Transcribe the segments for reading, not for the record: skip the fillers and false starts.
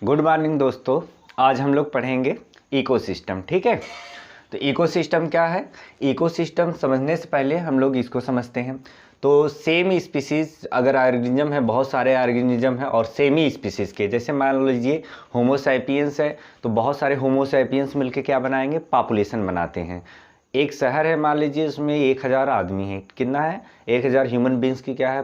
Good morning दोस्तों। आज हम लोग पढ़ेंगे इकोसिस्टम। ठीक है, तो इकोसिस्टम क्या है? इकोसिस्टम समझने से पहले हम लोग इसको समझते हैं। तो सेम स्पीसीज अगर ऑर्गेनिज्म है, बहुत सारे ऑर्गेनिज्म है और सेम ही स्पीसीज के, जैसे मान लीजिए होमोसैपियंस है, तो बहुत सारे होमोसैपियंस मिलके क्या बनाएंगे? पॉपुलेशन बनाते हैं। एक शहर है, मान लीजिए उसमें 1000 आदमी है, कितना है? 1000 ह्यूमन बींग्स की क्या है?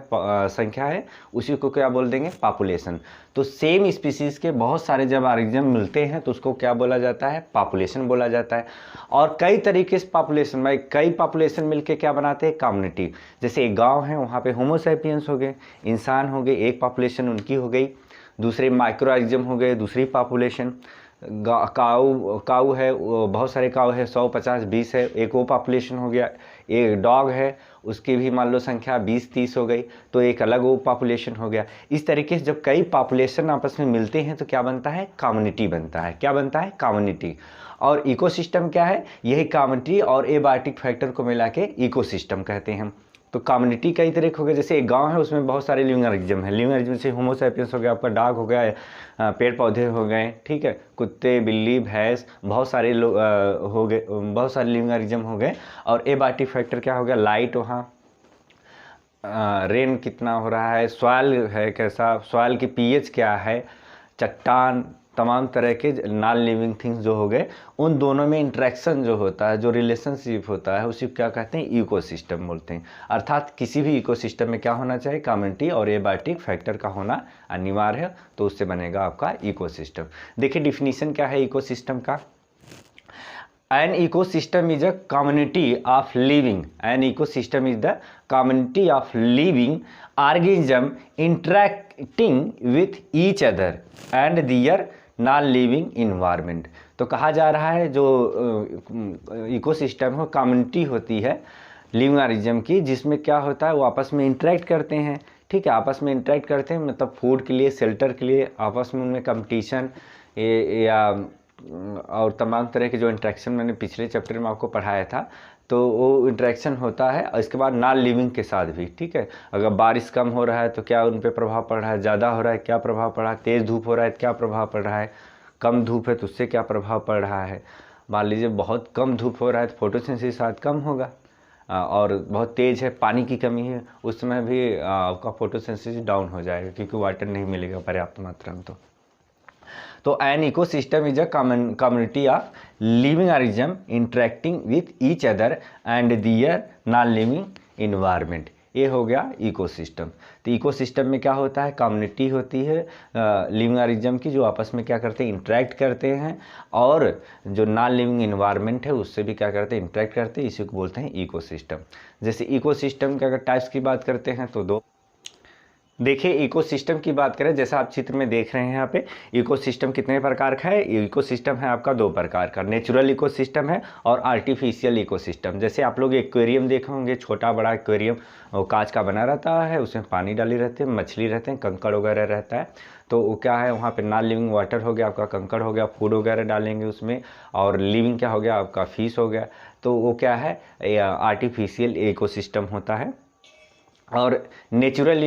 संख्या है, उसी को क्या बोल देंगे? पॉपुलेशन। तो सेम स्पीसीज के बहुत सारे जब ऑर्गेनिज्म मिलते हैं तो उसको क्या बोला जाता है? पॉपुलेशन बोला जाता है। और कई तरीके से पॉपुलेशन, भाई कई पॉपुलेशन मिलके क्या बनाते हैं? कम्युनिटी। जैसे एक गांव है, वहाँ पे होमोसैपियंस हो गए, इंसान हो गए, एक पॉपुलेशन उनकी हो गई। दूसरे माइक्रो ऑर्गेनिज्म हो गए, दूसरी पॉपुलेशन। काऊ है, बहुत सारे काऊ है, 100, 50, 20 है, एक वो पॉपुलेशन हो गया। एक डॉग है, उसकी भी मान लो संख्या 20-30 हो गई, तो एक अलग वो पॉपुलेशन हो गया। इस तरीके से जब कई पॉपुलेशन आपस में मिलते हैं तो क्या बनता है? कम्युनिटी बनता है। क्या बनता है? कम्युनिटी। और इकोसिस्टम क्या है? यही कम्युनिटी और एबायोटिक फैक्टर को मिला के इकोसिस्टम कहते हैं। तो कम्युनिटी कई तरह के हो गए, जैसे एक गांव है उसमें बहुत सारे लिविंग ऑर्गेनिज्म है। लिविंग ऑर्गेनिज्म से होमोसैपियंस हो गया, आपका डॉग हो गया, पेड़ पौधे हो गए, ठीक है, कुत्ते, बिल्ली, भैंस, बहुत सारे लोग हो गए, बहुत सारे लिविंग ऑर्गेनिज्म हो गए। और एबायोटिक फैक्टर क्या हो गया? लाइट, वहाँ रेन कितना हो रहा है, सॉइल है कैसा, सॉइल की पीएच क्या है, चट्टान, तमाम तरह के नॉन लिविंग थिंग्स जो हो गए, उन दोनों में इंटरेक्शन जो होता है, जो रिलेशनशिप होता है, उसी को क्या कहते हैं? इकोसिस्टम बोलते हैं। अर्थात किसी भी इकोसिस्टम में क्या होना चाहिए? कम्युनिटी और एबायोटिक फैक्टर का होना अनिवार्य है, तो उससे बनेगा आपका इकोसिस्टम। देखिए डिफिनीशन क्या है इकोसिस्टम का। An ecosystem is a community of living. An ecosystem is the community of living organism interacting with each other and their non-living environment. तो कहा जा रहा है जो इकोसिस्टम हो, कम्युनिटी होती है लिविंग ऑर्गेनिज्म की, जिसमें क्या होता है? वो आपस में इंटरेक्ट करते हैं। ठीक है, आपस में इंटरेक्ट करते हैं, मतलब फूड के लिए, शेल्टर के लिए, आपस में उनमें कंपटीशन या और तमाम तरह के जो इंट्रैक्शन मैंने पिछले चैप्टर में आपको पढ़ाया था, तो वो इंट्रैक्शन होता है। और इसके बाद नॉन लिविंग के साथ भी, ठीक है, अगर बारिश कम हो रहा है तो क्या उन पे प्रभाव पड़ रहा है, ज़्यादा हो रहा है क्या प्रभाव पड़ रहा है, तेज़ धूप हो रहा है तो क्या प्रभाव पड़ रहा है, कम धूप है तो उससे क्या प्रभाव पड़ रहा है। मान लीजिए बहुत कम धूप हो रहा है तो फोटोसिंथेसिस शायद कम होगा, और बहुत तेज़ है, पानी की कमी है, उस समय भी आपका फोटोसिंथेसिस डाउन हो जाएगा, क्योंकि वाटर नहीं मिलेगा पर्याप्त मात्रा में। तो an ecosystem is a community of living organism interacting with each other and their non living environment. ये हो गया इकोसिस्टम। तो इकोसिस्टम में क्या होता है? कम्युनिटी होती है लिविंग ऑर्गेनिज्म की, जो आपस में क्या करते हैं? इंटरेक्ट करते हैं, और जो नॉन लिविंग इन्वायरमेंट है उससे भी क्या करते हैं? इंटरेक्ट करते हैं। इसी को बोलते हैं इकोसिस्टम। जैसे इकोसिस्टम के अगर टाइप्स की बात करते हैं तो दो। देखिए इकोसिस्टम की बात करें, जैसा आप चित्र में देख रहे हैं यहाँ पे, इकोसिस्टम कितने प्रकार का है? इकोसिस्टम है आपका दो प्रकार का, नेचुरल इकोसिस्टम है और आर्टिफिशियल इकोसिस्टम। जैसे आप लोग एक्वेरियम देखे होंगे, छोटा बड़ा एक्वेरियम, वो कांच का बना रहता है, उसमें पानी डाली रहती है, मछली रहते हैं, कंकड़ वगैरह रहता है। तो वो क्या है? वहाँ पे नॉन लिविंग वाटर हो गया आपका, कंकड़ हो गया, फूड वगैरह डालेंगे उसमें, और लिविंग क्या हो गया आपका? फिश हो गया। तो वो क्या है? आर्टिफिशियल इकोसिस्टम होता है। और नेचुरल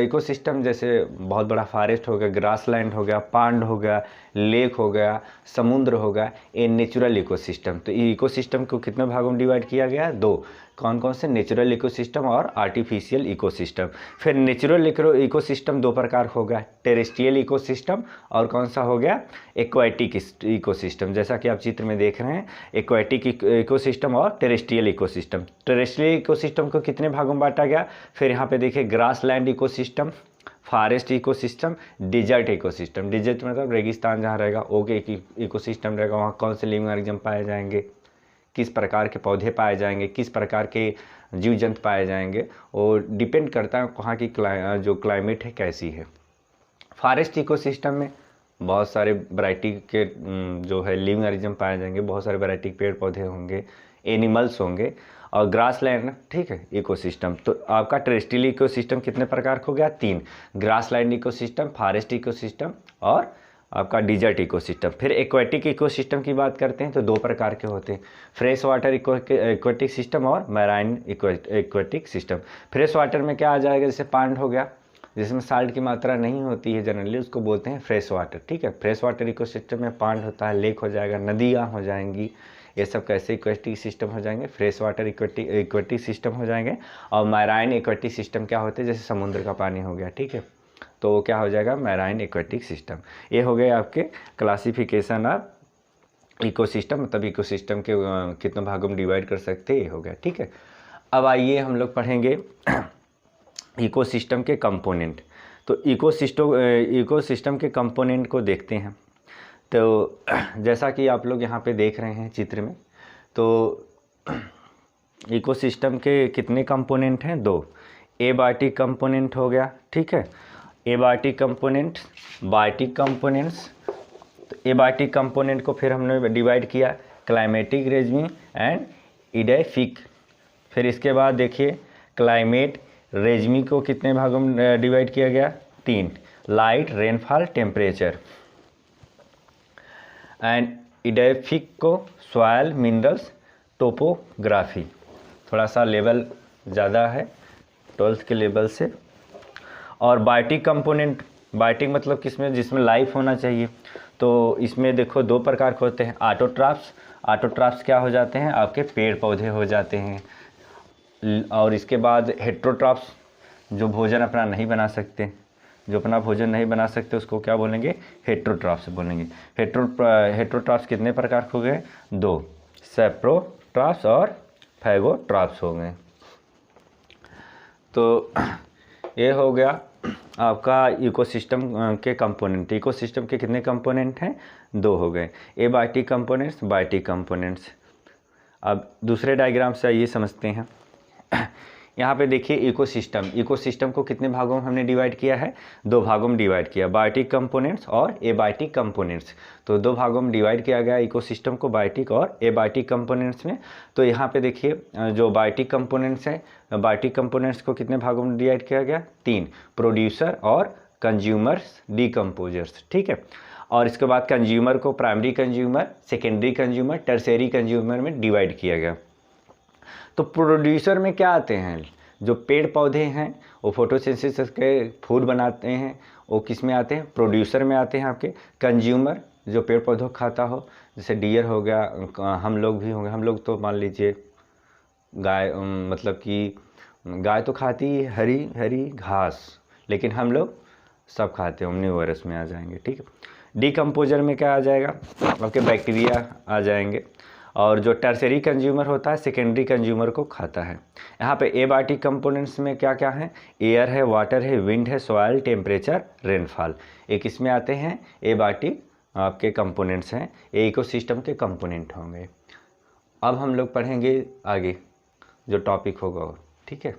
इकोसिस्टम जैसे बहुत बड़ा फॉरेस्ट हो गया, ग्रासलैंड हो गया, पांड हो गया, लेक हो गया, समुद्र हो गया, ये नेचुरल इकोसिस्टम। तो ये इकोसिस्टम को कितने भागों में डिवाइड किया गया? दो। कौन कौन से? नेचुरल इकोसिस्टम और आर्टिफिशियल इकोसिस्टम। फिर नेचुरल इकोसिस्टम दो प्रकार हो गया, टेरेस्ट्रियल इकोसिस्टम और कौन सा हो गया? Aquatic ecosystem. जैसा कि आप चित्र में देख रहे हैं, एक्वाटिक इकोसिस्टम और टेरेस्ट्रियल इकोसिस्टम। टेरेस्ट्रियल इकोसिस्टम को कितने भागों में बांटा गया? फिर यहाँ पे देखिए, grassland ecosystem, forest ecosystem, desert ecosystem. Desert मतलब रेगिस्तान जहाँ रहेगा, ओके इकोसिस्टम रहेगा, वहाँ कौन से लिविंग ऑर्गेनिज्म पाए जाएंगे, किस प्रकार के पौधे पाए जाएंगे, किस प्रकार के जीव जंतु पाए जाएंगे, और डिपेंड करता है वहाँ की जो क्लाइमेट है कैसी है। फॉरेस्ट इकोसिस्टम में बहुत सारे वैरायटी के जो है लिविंग ऑर्गेनिज्म पाए जाएंगे, बहुत सारे वैरायटी के पेड़ पौधे होंगे, एनिमल्स होंगे। और ग्रासलैंड, ठीक है, इकोसिस्टम। तो आपका टेरेस्ट्रियल इकोसिस्टम कितने प्रकार का हो गया? तीन। ग्रासलैंड इकोसिस्टम, फॉरेस्ट इकोसिस्टम और आपका डिजर्ट इकोसिस्टम। फिर एक्वेटिक इकोसिस्टम की बात करते हैं तो दो प्रकार के होते हैं, फ्रेश वाटर एक्वेटिक सिस्टम और marine aquatic system. Fresh water में क्या आ जाएगा? जैसे पांड हो गया, जिसमें साल्ट की मात्रा नहीं होती है जनरली, उसको बोलते हैं फ्रेश वाटर। ठीक है, फ्रेश वाटर इकोसिस्टम में पांड होता है, लेक हो जाएगा, नदियाँ हो जाएंगी, ये सब कैसे इक्वेटिक सिस्टम हो जाएंगे, फ्रेश वाटर इक्वेटिक सिस्टम हो जाएंगे। और मैराइन इक्वेटिक सिस्टम क्या होते हैं, जैसे समुद्र का पानी हो गया, ठीक है, तो वो क्या हो जाएगा, मैराइन इक्वेटिक सिस्टम। ये हो गए आपके क्लासिफिकेशन ऑफ इकोसिस्टम, मतलब इकोसिस्टम के कितने भागों में डिवाइड कर सकते हैं, ये हो गया। ठीक है, अब आइए हम लोग पढ़ेंगे इकोसिस्टम के कंपोनेंट। तो इकोसिस्टम के कंपोनेंट को देखते हैं। तो जैसा कि आप लोग यहाँ पे देख रहे हैं चित्र में, तो इकोसिस्टम के कितने कंपोनेंट हैं, 2। एबायोटिक कंपोनेंट हो गया, ठीक है, एबायोटिक कंपोनेंट, बायोटिक कंपोनेंट्स। तो एबायोटिक कंपोनेंट को फिर हमने डिवाइड किया क्लाइमेटिक रेजिम एंड इडेफिक। फिर इसके बाद देखिए क्लाइमेट रेजिमी को कितने भागों में डिवाइड किया गया, 3, light, rainfall, temperature. And edaphic को सॉइल, मिनरल्स, टोपोग्राफी। थोड़ा सा लेवल ज़्यादा है 12th के लेवल से। और बायोटिक कंपोनेंट, बायोटिक मतलब किसमें, जिसमें लाइफ होना चाहिए। तो इसमें देखो 2 प्रकार के होते हैं, ऑटोट्रॉफ्स। ऑटोट्रॉफ्स क्या हो जाते हैं, आपके पेड़ पौधे हो जाते हैं। और इसके बाद हेट्रोट्रॉफ्स, जो भोजन अपना नहीं बना सकते, जो अपना भोजन नहीं बना सकते उसको क्या बोलेंगे, हेट्रोट्रॉफ्स बोलेंगे। हेट्रोट्रॉफ्स कितने प्रकार के हो गए, 2, सैप्रोट्रॉफ्स और फैगोट्रॉफ्स हो गए। तो ये हो गया आपका इकोसिस्टम के कंपोनेंट। इकोसिस्टम के कितने कंपोनेंट हैं, 2 हो गए, एबायोटिक कंपोनेंट्स, बायोटिक कंपोनेंट्स। अब दूसरे डायग्राम से आइए समझते हैं। यहाँ पे देखिए इकोसिस्टम को कितने भागों में हमने डिवाइड किया है, 2 भागों में डिवाइड किया, बायोटिक कंपोनेंट्स और एबायोटिक कंपोनेंट्स। तो 2 भागों में डिवाइड किया गया इकोसिस्टम को, बायोटिक और एबायोटिक कंपोनेंट्स में। तो यहाँ पे देखिए जो बायोटिक कंपोनेंट्स हैं, बायोटिक कंपोनेंट्स को कितने भागों में डिवाइड किया गया, 3, प्रोड्यूसर और कंज्यूमर्स, डिकम्पोजर्स। ठीक है, और इसके बाद कंज्यूमर को primary consumer, secondary consumer, tertiary consumer में डिवाइड किया गया। तो प्रोड्यूसर में क्या आते हैं, जो पेड़ पौधे हैं वो फोटोसिंथेसिस के फूड बनाते हैं, वो किस में आते हैं, प्रोड्यूसर में आते हैं आपके। कंज्यूमर जो पेड़ पौधों खाता हो, जैसे डियर हो गया, हम लोग भी होंगे, हम लोग तो मान लीजिए गाय, मतलब कि गाय तो खाती है हरी हरी घास, लेकिन हम लोग सब खाते हैं, ओमनिवोरस में आ जाएंगे। ठीक है, डिकम्पोजर में क्या आ जाएगा, आपके बैक्टीरिया आ जाएंगे। और जो टर्शियरी कंज्यूमर होता है सेकेंडरी कंज्यूमर को खाता है। यहाँ पे एबायोटिक कंपोनेंट्स में क्या क्या है, एयर है, वाटर है, विंड है, सॉइल, टेम्परेचर, रेनफॉल, एक इसमें आते हैं एबायोटिक आपके कंपोनेंट्स हैं, ये इकोसिस्टम के कंपोनेंट होंगे। अब हम लोग पढ़ेंगे आगे जो टॉपिक होगा, ठीक है।